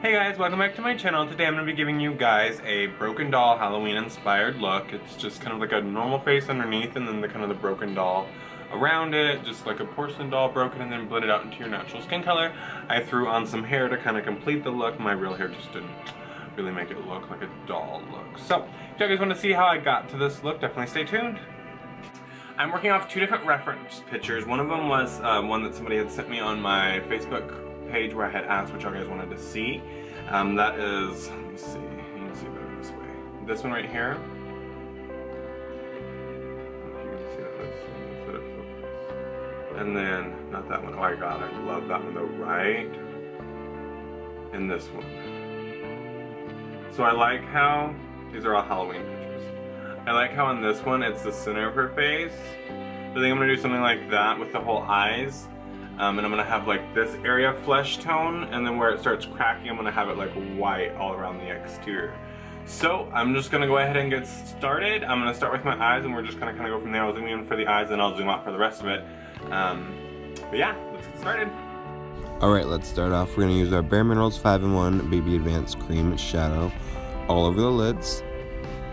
Hey guys, welcome back to my channel. Today I'm going to be giving you guys a broken doll Halloween inspired look. It's just kind of like a normal face underneath and then the kind of the broken doll around it, just like a porcelain doll broken and then blended out into your natural skin color. I threw on some hair to kind of complete the look. My real hair just didn't really make it look like a doll look. So, if you guys want to see how I got to this look, definitely stay tuned. I'm working off two different reference pictures. One of them was one that somebody had sent me on my Facebook page where I had asked what y'all guys wanted to see. That is, let me see, you can see better this way. This one right here. I don't know if you can see that, let's let it focus. And then, not that one, oh my god, I love that one though, right? And this one. So I like how, these are all Halloween pictures. I like how in this one it's the center of her face. I think I'm going to do something like that with the whole eyes. And I'm going to have like this area flesh tone, and then where it starts cracking I'm going to have it like white all around the exterior. So I'm just going to go ahead and get started. I'm going to start with my eyes and we're just going to kind of go from there. I'll zoom in for the eyes and I'll zoom out for the rest of it. But yeah, let's get started. Alright, let's start off. We're going to use our Bare Minerals 5-in-1 Baby Advanced Cream Shadow all over the lids.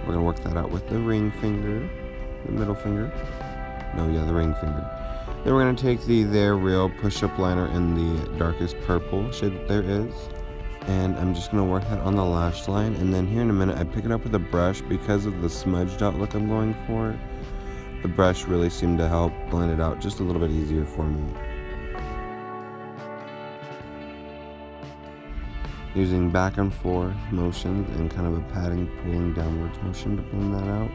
We're going to work that out with the ring finger, the middle finger. No, yeah, the ring finger. Then we're going to take the They're Real push-up liner in the darkest purple shade that there is. And I'm just going to work that on the lash line. And then here in a minute, I pick it up with a brush because of the smudged out look I'm going for. The brush really seemed to help blend it out just a little bit easier for me. Using back and forth motions and kind of a patting, pulling downwards motion to blend that out.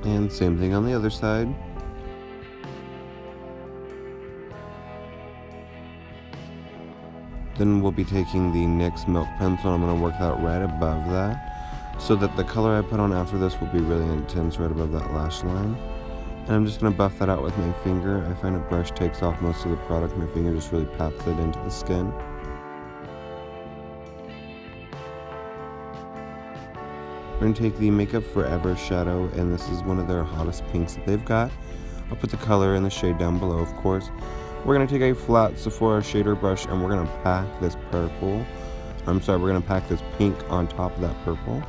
And same thing on the other side. Then we'll be taking the NYX Milk Pencil and I'm going to work that right above that so that the color I put on after this will be really intense right above that lash line. And I'm just going to buff that out with my finger. I find a brush takes off most of the product. My finger just really pats it into the skin. We're going to take the Makeup Forever shadow, and this is one of their hottest pinks that they've got. I'll put the color and the shade down below, of course. We're going to take a flat Sephora shader brush and we're going to pack this purple. We're going to pack this pink on top of that purple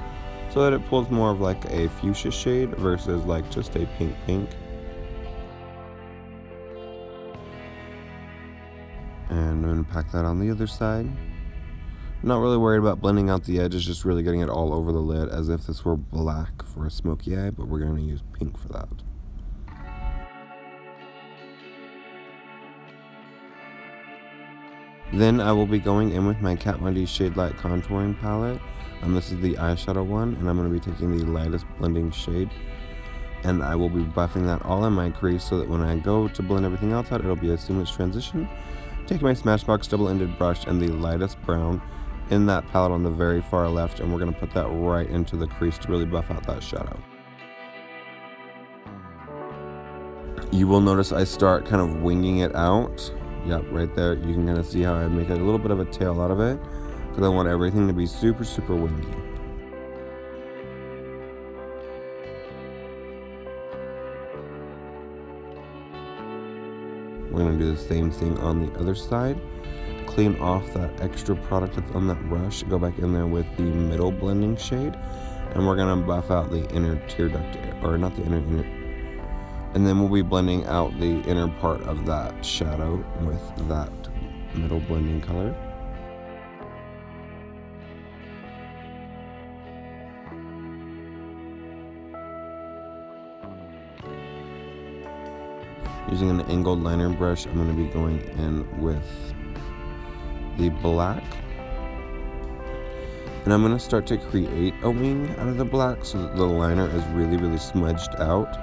so that it pulls more of like a fuchsia shade versus like just a pink. And I'm going to pack that on the other side. I'm not really worried about blending out the edges, just really getting it all over the lid as if this were black for a smoky eye, but we're going to use pink for that. Then I will be going in with my Kat Von D Shade Light Contouring Palette. This is the eyeshadow one, and I'm going to be taking the lightest blending shade. And I will be buffing that all in my crease so that when I go to blend everything else out, it'll be a seamless transition. Taking my Smashbox double-ended brush and the lightest brown in that palette on the very far left, and we're going to put that right into the crease to really buff out that shadow. You will notice I start kind of winging it out. Yep, right there. You can kind of see how I make a little bit of a tail out of it because I want everything to be super wingy. We're going to do the same thing on the other side. Clean off that extra product that's on that brush. Go back in there with the middle blending shade. And we're going to buff out the inner tear duct, or not the inner. And then we'll be blending out the inner part of that shadow with that middle blending color. Using an angled liner brush, I'm going to be going in with the black. And I'm going to start to create a wing out of the black so that the liner is really smudged out.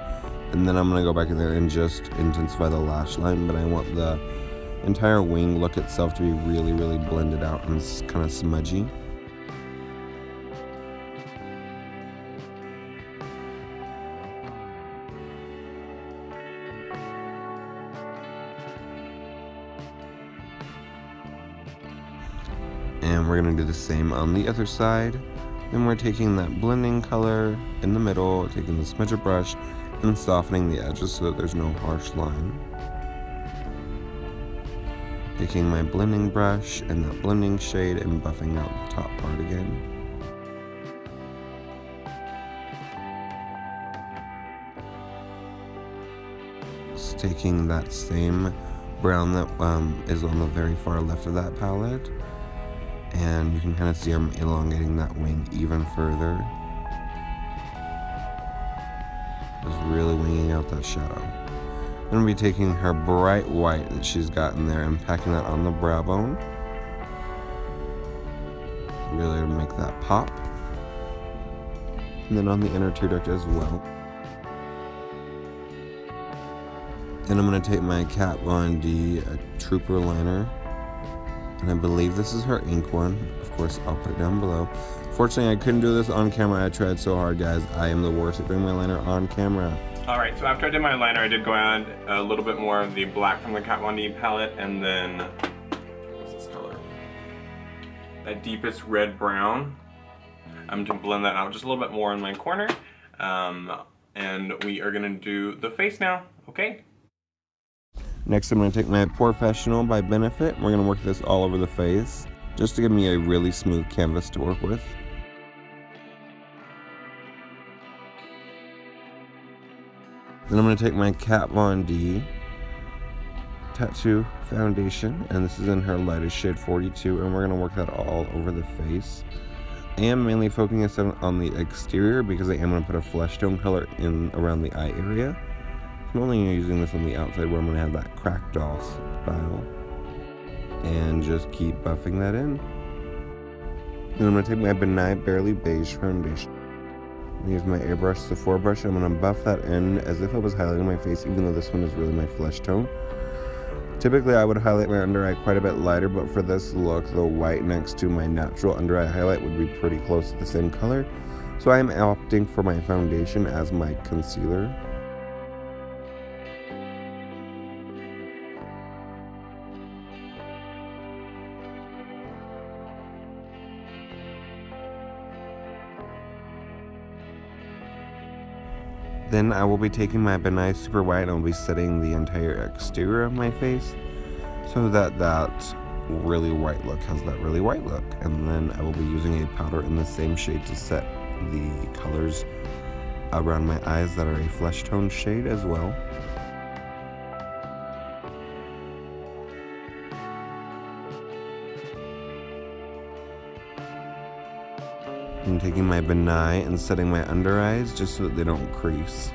And then I'm going to go back in there and just intensify the lash line, but I want the entire wing look itself to be really blended out and kind of smudgy. And we're gonna do the same on the other side. Then we're taking that blending color in the middle, taking the smudger brush, and softening the edges so that there's no harsh line. Taking my blending brush and that blending shade and buffing out the top part again. Just taking that same brown that is on the very far left of that palette, and you can kind of see I'm elongating that wing even further. Just really winging out that shadow. I'm going to be taking her bright white that she's got in there and packing that on the brow bone. Really make that pop. And then on the inner tear duct as well. And I'm going to take my Kat Von D Trooper liner. And I believe this is her ink one. Of course, I'll put it down below. Fortunately, I couldn't do this on camera. I tried so hard, guys. I am the worst at doing my liner on camera. Alright, so after I did my liner, I did go add a little bit more of the black from the Kat Von D palette, and then, what's this color? That deepest red brown. I'm going to blend that out just a little bit more in my corner. And we are going to do the face now, okay? Next, I'm going to take my Porefessional by Benefit. We're going to work this all over the face, just to give me a really smooth canvas to work with. Then I'm going to take my Kat Von D Tattoo Foundation, and this is in her lightest shade 42, and we're going to work that all over the face. I am mainly focusing on the exterior because I am going to put a flesh tone color in around the eye area. I'm only using this on the outside where I'm going to have that cracked doll style. And just keep buffing that in. Then I'm going to take my Benign Barely Beige foundation. Use my airbrush Sephora brush. I'm going to buff that in as if I was highlighting my face, even though this one is really my flesh tone. Typically I would highlight my under eye quite a bit lighter, but for this look, the white next to my natural under eye highlight would be pretty close to the same color. So I am opting for my foundation as my concealer. Then I will be taking my Benign Super White and I'll be setting the entire exterior of my face so that that really white look has that really white look. And then I will be using a powder in the same shade to set the colors around my eyes that are a flesh tone shade as well. I'm taking my Benign and setting my under eyes just so that they don't crease.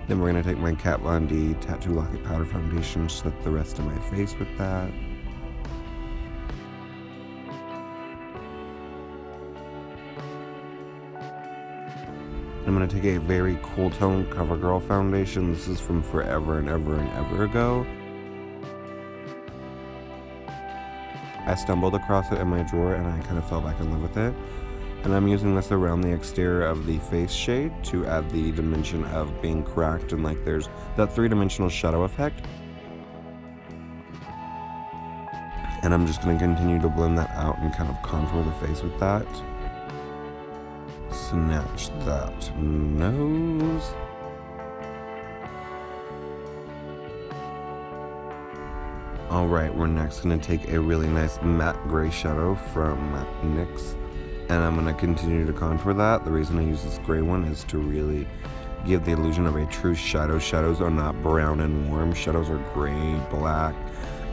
Then we're going to take my Kat Von D Tattoo Locket Powder Foundation, set the rest of my face with that. I'm going to take a very cool tone CoverGirl foundation. This is from forever and ever and ever ago. I stumbled across it in my drawer and I kind of fell back in love with it. And I'm using this around the exterior of the face shade to add the dimension of being cracked and like there's that three-dimensional shadow effect. And I'm just going to continue to blend that out and kind of contour the face with that. Snatch that nose. Alright, we're next going to take a really nice matte gray shadow from NYX, and I'm going to continue to contour that. The reason I use this gray one is to really give the illusion of a true shadow. Shadows are not brown and warm. Shadows are gray, black,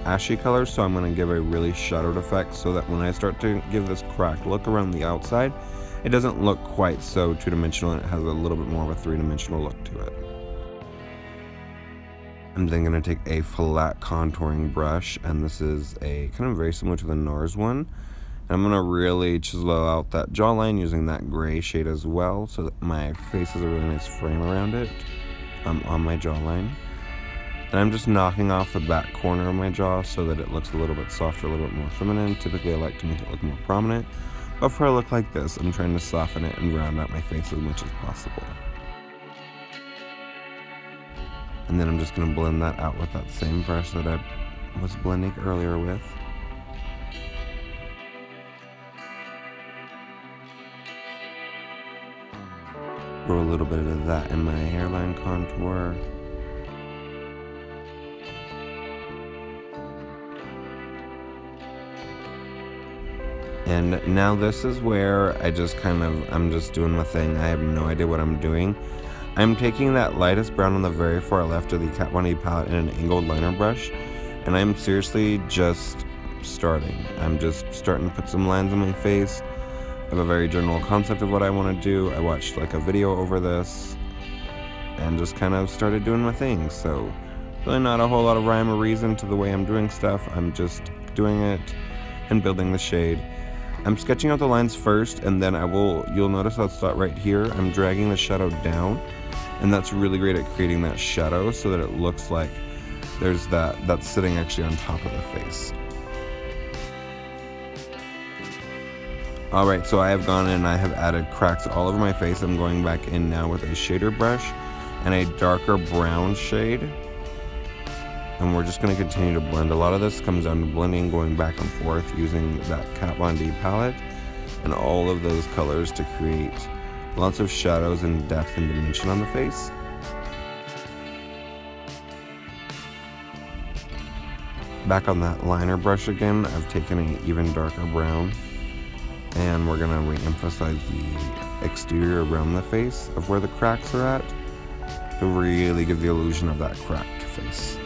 ashy colors, so I'm going to give a really shadowed effect so that when I start to give this cracked look around the outside, it doesn't look quite so two-dimensional and it has a little bit more of a three-dimensional look to it. I'm then going to take a flat contouring brush, and this is a kind of very similar to the NARS one. And I'm going to really chisel out that jawline using that gray shade as well so that my face has a really nice frame around it on my jawline. And I'm just knocking off the back corner of my jaw so that it looks a little bit softer, a little bit more feminine. Typically I like to make it look more prominent. But for a look like this, I'm trying to soften it and round out my face as much as possible. And then I'm just going to blend that out with that same brush that I was blending earlier with. Throw a little bit of that in my hairline contour. And now this is where I'm just doing my thing. I have no idea what I'm doing. I'm taking that lightest brown on the very far left of the Kat Von D palette in an angled liner brush, and I'm seriously just starting. I'm just starting to put some lines on my face. I have a very general concept of what I want to do. I watched like a video over this and just kind of started doing my thing. So really not a whole lot of rhyme or reason to the way I'm doing stuff. I'm just doing it and building the shade. I'm sketching out the lines first, and then you'll notice I'll start right here. I'm dragging the shadow down, and that's really great at creating that shadow so that it looks like there's that's sitting actually on top of the face. Alright, so I have gone in and I have added cracks all over my face. I'm going back in now with a shader brush and a darker brown shade. And we're just going to continue to blend. A lot of this comes down to blending, going back and forth using that Kat Von D palette and all of those colors to create lots of shadows and depth and dimension on the face. Back on that liner brush again, I've taken an even darker brown, and we're going to re-emphasize the exterior around the face of where the cracks are at to really give the illusion of that cracked face.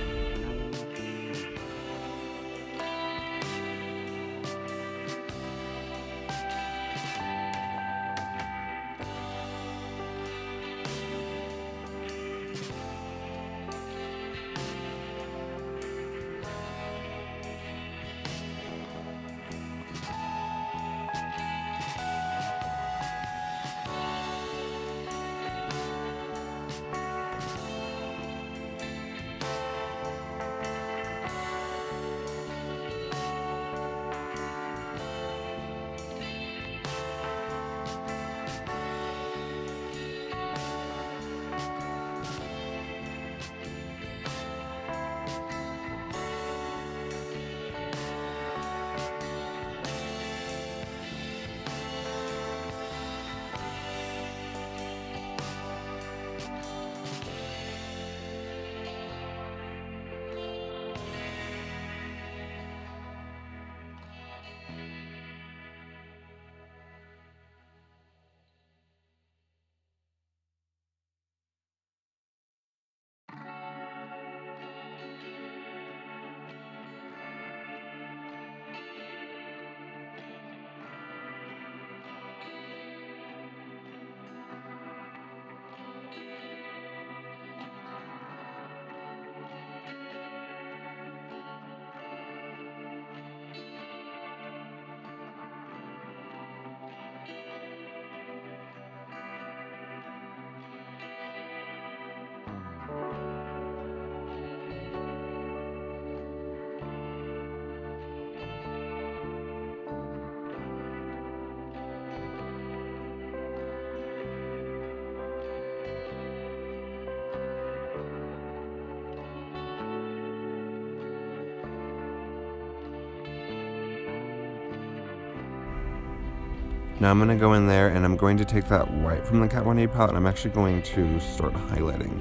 Now I'm going to go in there and I'm going to take that white from the Kat Von D palette and I'm actually going to start highlighting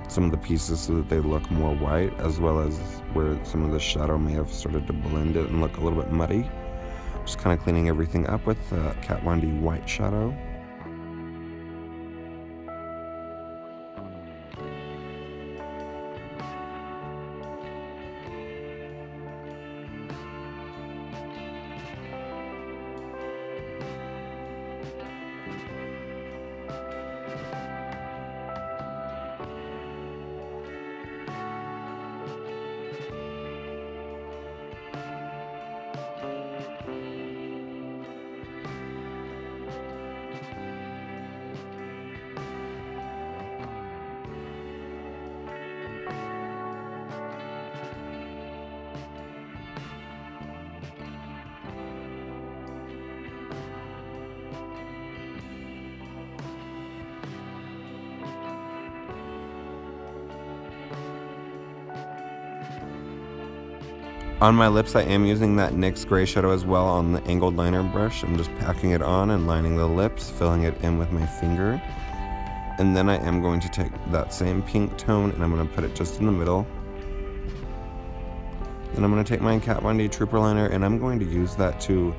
some of the pieces so that they look more white, as well as where some of the shadow may have started to blend it and look a little bit muddy. Just kind of cleaning everything up with the Kat Von D white shadow. On my lips, I am using that NYX gray shadow as well on the angled liner brush. I'm just packing it on and lining the lips, filling it in with my finger. And then I am going to take that same pink tone and I'm going to put it just in the middle. Then I'm going to take my Kat Von D Trooper liner and I'm going to use that to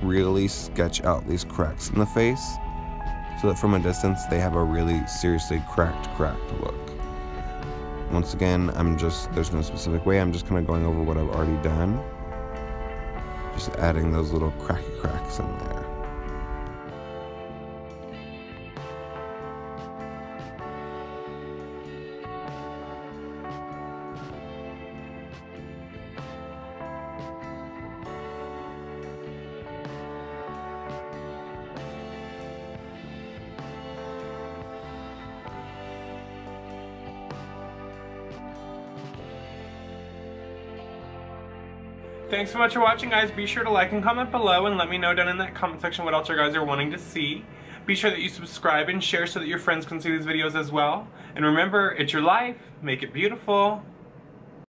really sketch out these cracks in the face, so that from a distance they have a really seriously cracked look. Once again, there's no specific way, I'm just kind of going over what I've already done. Just adding those little cracky cracks in there. Thanks so much for watching, guys. Be sure to like and comment below and let me know down in that comment section what else you guys are wanting to see. Be sure that you subscribe and share so that your friends can see these videos as well. And remember, it's your life. Make it beautiful.